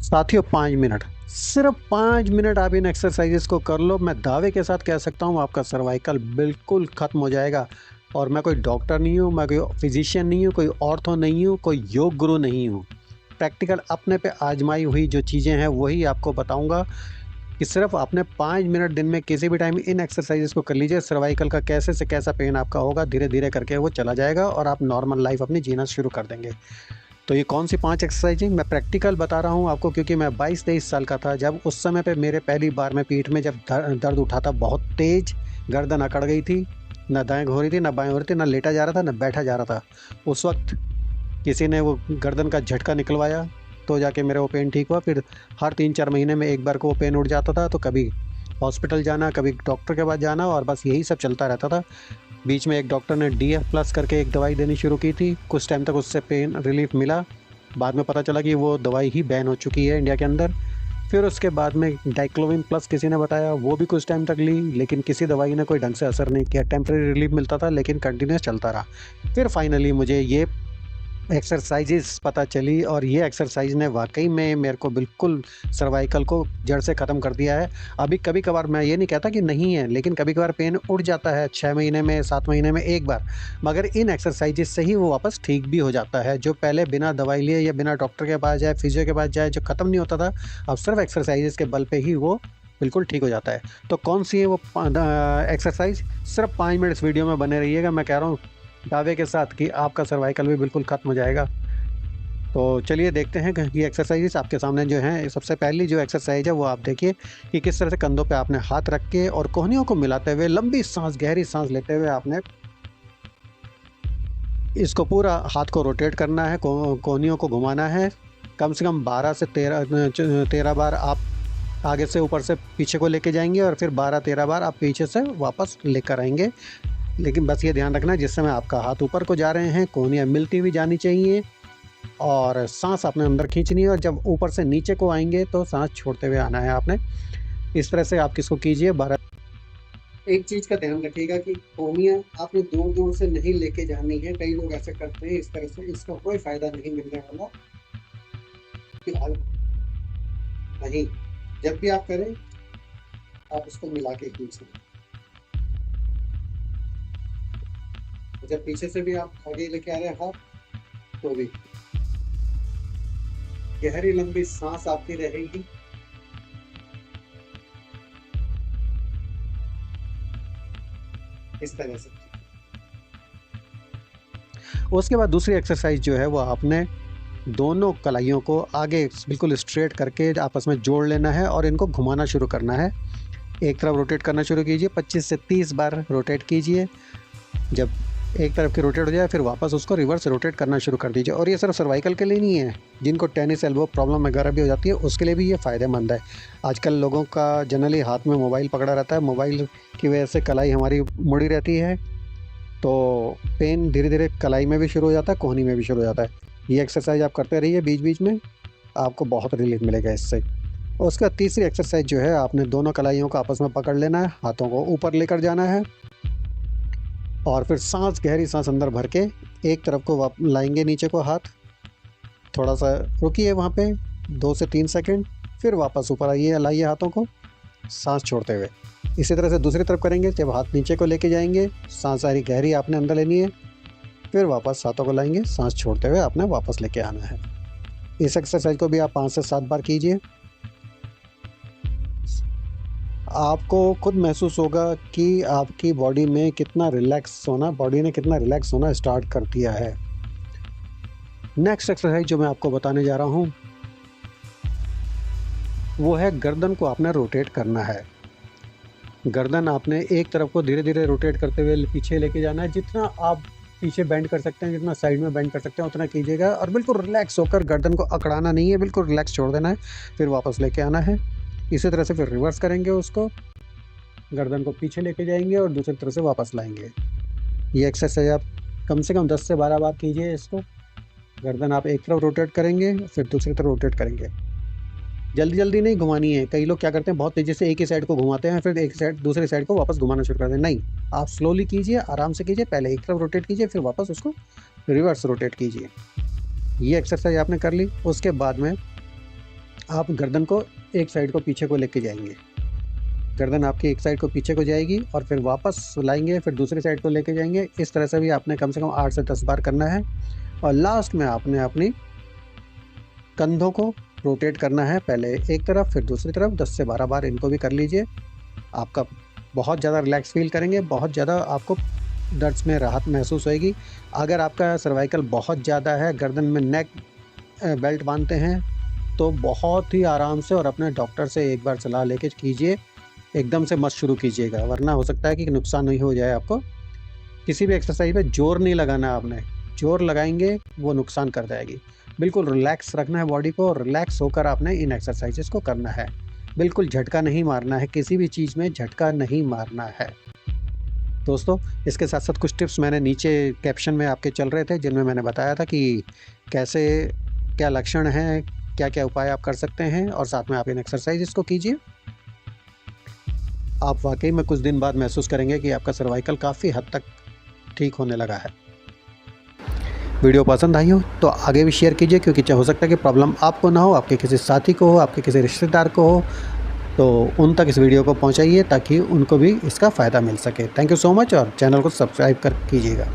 साथियों 5 मिनट, सिर्फ 5 मिनट आप इन एक्सरसाइजेस को कर लो, मैं दावे के साथ कह सकता हूँ आपका सर्वाइकल बिल्कुल ख़त्म हो जाएगा। और मैं कोई डॉक्टर नहीं हूँ, मैं कोई फिजिशियन नहीं हूँ, कोई ऑर्थो नहीं हूँ, कोई योग गुरु नहीं हूँ। प्रैक्टिकल अपने पे आजमाई हुई जो चीज़ें हैं वही आपको बताऊँगा कि सिर्फ आपने 5 मिनट दिन में किसी भी टाइम इन एक्सरसाइजेस को कर लीजिए। सर्वाइकल का कैसे से कैसा पेन आपका होगा, धीरे धीरे करके वो चला जाएगा और आप नॉर्मल लाइफ अपनी जीना शुरू कर देंगे। तो ये कौन सी 5 एक्सरसाइजिंग मैं प्रैक्टिकल बता रहा हूँ आपको, क्योंकि मैं 22-23 साल का था जब उस समय पे मेरे पहली बार में पीठ में जब दर्द उठा था बहुत तेज़, गर्दन अकड़ गई थी, ना दाएँ हो रही थी, ना बाएँ हो रही थी, ना लेटा जा रहा था, ना बैठा जा रहा था। उस वक़्त किसी ने वो गर्दन का झटका निकलवाया, तो जाके मेरा वो पेन ठीक हुआ। फिर हर 3-4 महीने में एक बार को वो पेन उठ जाता था, तो कभी हॉस्पिटल जाना, कभी डॉक्टर के पास जाना और बस यही सब चलता रहता था। बीच में एक डॉक्टर ने DF प्लस करके एक दवाई देनी शुरू की थी, कुछ टाइम तक उससे पेन रिलीफ मिला। बाद में पता चला कि वो दवाई ही बैन हो चुकी है इंडिया के अंदर। फिर उसके बाद में डाइक्लोविन प्लस किसी ने बताया, वो भी कुछ टाइम तक ली, लेकिन किसी दवाई ने कोई ढंग से असर नहीं किया। टेम्परेरी रिलीफ मिलता था लेकिन कंटिन्यूस चलता रहा। फिर फाइनली मुझे ये एक्सरसाइजेस पता चली और ये एक्सरसाइज ने वाकई में मेरे को बिल्कुल सर्वाइकल को जड़ से ख़त्म कर दिया है। अभी कभी कभार, मैं ये नहीं कहता कि नहीं है, लेकिन कभी कभार पेन उड़ जाता है 6 महीने में, 7 महीने में एक बार, मगर इन एक्सरसाइजेस से ही वो वापस ठीक भी हो जाता है। जो पहले बिना दवाई लिए या बिना डॉक्टर के पास जाए, फिजियो के पास जाए, जो ख़त्म नहीं होता था, अब सिर्फ एक्सरसाइजेस के बल पे ही वो बिल्कुल ठीक हो जाता है। तो कौन सी है वो एक्सरसाइज, सिर्फ 5 मिनट इस वीडियो में बने रहिएगा। मैं कह रहा हूँ दावे के साथ कि आपका सर्वाइकल भी बिल्कुल ख़त्म हो जाएगा। तो चलिए देखते हैं कि ये एक्सरसाइजेस आपके सामने जो हैं। सबसे पहली जो एक्सरसाइज है वो आप देखिए कि किस तरह से कंधों पे आपने हाथ रख के और कोहनियों को मिलाते हुए लंबी सांस, गहरी सांस लेते हुए आपने इसको पूरा हाथ को रोटेट करना है, कोहनियों को घुमाना है। कम से कम 12 से 13 बार आप आगे से ऊपर से पीछे को लेके जाएंगे और फिर 12-13 बार आप पीछे से वापस लेकर आएंगे। लेकिन बस ये ध्यान रखना, जिस समय आपका हाथ ऊपर को जा रहे हैं कोहनियाँ मिलती हुई जानी चाहिए और सांस आपने अंदर खींचनी है, और जब ऊपर से नीचे को आएंगे तो सांस छोड़ते हुए आना है आपने। इस तरह से आप किसको कीजिए 12। एक चीज़ का ध्यान रखिएगा कि कोहनियाँ आपने दूर दूर से नहीं लेके जानी है। कई लोग ऐसे करते हैं, इस तरह से इसका कोई फायदा नहीं मिलने वाला। फिलहाल नहीं, जब भी आप करें आप उसको मिला के कीजिए। जब पीछे से भी आप आगे लेके आ रहे हैं हाथ, तो भी गहरी लंबी सांस आती रहेगी। इस तरह से। उसके बाद दूसरी एक्सरसाइज जो है वो आपने दोनों कलाइयों को आगे बिल्कुल स्ट्रेट करके आपस में जोड़ लेना है और इनको घुमाना शुरू करना है। एक तरफ रोटेट करना शुरू कीजिए, 25 से 30 बार रोटेट कीजिए। जब एक तरफ की रोटेट हो जाए फिर वापस उसको रिवर्स रोटेट करना शुरू कर दीजिए। और ये सिर्फ सर्वाइकल के लिए नहीं है, जिनको टेनिस एल्बो प्रॉब्लम वगैरह भी हो जाती है उसके लिए भी ये फ़ायदेमंद है। आजकल लोगों का जनरली हाथ में मोबाइल पकड़ा रहता है, मोबाइल की वजह से कलाई हमारी मुड़ी रहती है, तो पेन धीरे धीरे कलाई में भी शुरू हो जाता है, कोहनी में भी शुरू हो जाता है। ये एक्सरसाइज आप करते रहिए बीच बीच में, आपको बहुत रिलीफ मिलेगा इससे। और उसके बाद तीसरी एक्सरसाइज जो है, आपने दोनों कलाइयों को आपस में पकड़ लेना है, हाथों को ऊपर लेकर जाना है और फिर सांस, गहरी सांस अंदर भर के एक तरफ को लाएंगे नीचे को हाथ, थोड़ा सा रुकिए वहाँ पे 2 से 3 सेकंड, फिर वापस ऊपर आइए, लाइए हाथों को सांस छोड़ते हुए। इसी तरह से दूसरी तरफ करेंगे। जब हाथ नीचे को लेके जाएंगे, सांस सारी गहरी आपने अंदर लेनी है, फिर वापस हाथों को लाएंगे, सांस छोड़ते हुए आपने वापस लेके आना है। इस एक्सरसाइज को भी आप 5 से 7 बार कीजिए। आपको खुद महसूस होगा कि आपकी बॉडी में कितना रिलैक्स होना, बॉडी ने कितना रिलैक्स होना स्टार्ट कर दिया है। नेक्स्ट एक्सरसाइज जो मैं आपको बताने जा रहा हूँ वो है गर्दन को आपने रोटेट करना है। गर्दन आपने एक तरफ को धीरे धीरे रोटेट करते हुए पीछे लेके जाना है। जितना आप पीछे बेंड कर सकते हैं, जितना साइड में बेंड कर सकते हैं उतना कीजिएगा और बिल्कुल रिलैक्स होकर, गर्दन को अकड़ाना नहीं है, बिल्कुल रिलैक्स छोड़ देना है, फिर वापस लेके आना है। इसी तरह से फिर रिवर्स करेंगे, उसको गर्दन को पीछे लेके जाएंगे और दूसरी तरफ से वापस लाएंगे। ये एक्सरसाइज आप कम से कम 10 से 12 बार कीजिए इसको। गर्दन आप एक तरफ रोटेट करेंगे फिर दूसरी तरफ रोटेट करेंगे। जल्दी जल्दी नहीं घुमानी है। कई लोग क्या करते हैं, बहुत तेज़ी से एक ही साइड को घुमाते हैं, फिर एक साइड दूसरी साइड को वापस घुमाना शुरू करते हैं। नहीं, आप स्लोली कीजिए, आराम से कीजिए। पहले एक तरफ रोटेट कीजिए, फिर वापस उसको रिवर्स रोटेट कीजिए। ये एक्सरसाइज आपने कर ली। उसके बाद में आप गर्दन को एक साइड को पीछे को लेके जाएंगे, गर्दन आपकी एक साइड को पीछे को जाएगी और फिर वापस सुलाएंगे, फिर दूसरी साइड को लेके जाएंगे। इस तरह से भी आपने कम से कम 8 से 10 बार करना है। और लास्ट में आपने अपनी कंधों को रोटेट करना है, पहले एक तरफ फिर दूसरी तरफ 10 से 12 बार इनको भी कर लीजिए। आपका बहुत ज़्यादा रिलैक्स फील करेंगे, बहुत ज़्यादा आपको दर्द में राहत महसूस होएगी। अगर आपका सर्वाइकल बहुत ज़्यादा है, गर्दन में नेक बेल्ट बांधते हैं, तो बहुत ही आराम से और अपने डॉक्टर से एक बार सलाह लेके कीजिए। एकदम से मत शुरू कीजिएगा, वरना हो सकता है कि नुकसान नहीं हो जाए आपको। किसी भी एक्सरसाइज पे जोर नहीं लगाना, आपने जोर लगाएंगे वो नुकसान कर जाएगी। बिल्कुल रिलैक्स रखना है बॉडी को, रिलैक्स होकर आपने इन एक्सरसाइजेस को करना है। बिल्कुल झटका नहीं मारना है, किसी भी चीज़ में झटका नहीं मारना है। दोस्तों, इसके साथ साथ कुछ टिप्स मैंने नीचे कैप्शन में आपके चल रहे थे, जिनमें मैंने बताया था कि कैसे क्या लक्षण हैं, क्या क्या उपाय आप कर सकते हैं, और साथ में आप इन एक्सरसाइजेस को कीजिए। आप वाकई में कुछ दिन बाद महसूस करेंगे कि आपका सर्वाइकल काफ़ी हद तक ठीक होने लगा है। वीडियो पसंद आई हो तो आगे भी शेयर कीजिए, क्योंकि हो सकता है कि प्रॉब्लम आपको ना हो, आपके किसी साथी को हो, आपके किसी रिश्तेदार को हो, तो उन तक इस वीडियो को पहुंचाइए ताकि उनको भी इसका फ़ायदा मिल सके। थैंक यू सो मच, और चैनल को सब्सक्राइब कर कीजिएगा।